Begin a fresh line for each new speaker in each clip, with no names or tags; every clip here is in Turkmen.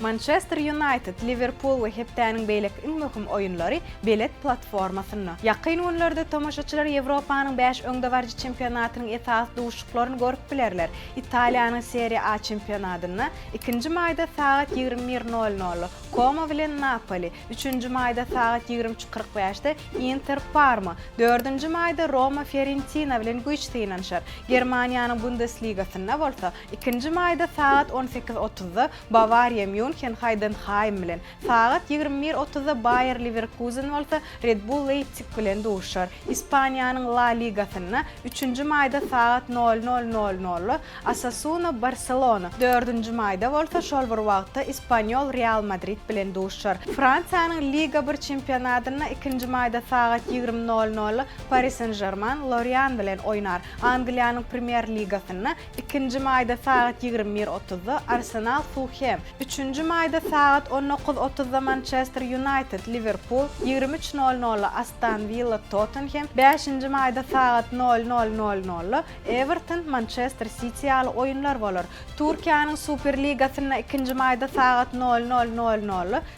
Mançester Ýunaýted, Liwerpul we hepdäniň beýleki iň möhüm oýunlary belet platformasynda. Ýakyn günlerde tomoşaçylar Ýewropanyň 5 öňdewarjy çempionatynyň esas duşuklaryny görüp bilerler. Italiýanyň Serie A çempionatyny 2-nji maýda saat 21:00 Como bilen Napoli, 3-nji maýda saat 23:45-de Inter Parma, 4-nji maýda Roma Fiorentina bilen güýç synanşar. Germaniýanyň Bundesligasyna bolsa 2-nji maýda saat 18:30-da Bavaria München Heidenheim bilen, saat 21:30-da Bayer Leverkusen bolsa Red Bull Leipzig bilen duşar. İspaniýanyň La Ligasyna 3-nji maýda saat 00:00 Osasuna Barcelona, 4-nji maýda bolsa şol bir wagtda Espanyol Real Madrid bilen duşar. Fransiýanyň Liga 1 çempionatyna 2-nji maýda saat 20:00 Paris Saint-Germain Lorient bilen oýnar. Angliýanyň Premier Ligasyna 2-nji maýda saat 21:30-da Arsenal Fulham, 3-nji maýda saat 19:30-da Mançester Ýunaýted Liwerpul, 23:00 Aston Villa Tottenham, 5-nji maýda saat 00:00 Everton Manchester City ýaly oýunlar bolar. Türkiýanyň Superligasyna 2-nji maýda saat 00:00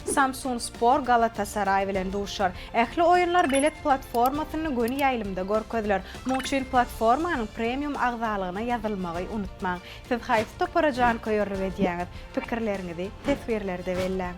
Samsunspor Galatasaray bilen duşar. Ähli oýunlar belet platformasyny göni ýaýlymda görkezler. Muçin platformanyň premium agzalygyna ýazylmagy unutmaň. Siz haýsy toparajan koýarly edýäňiz. Pikirleriňizi tesbirlerde belläň.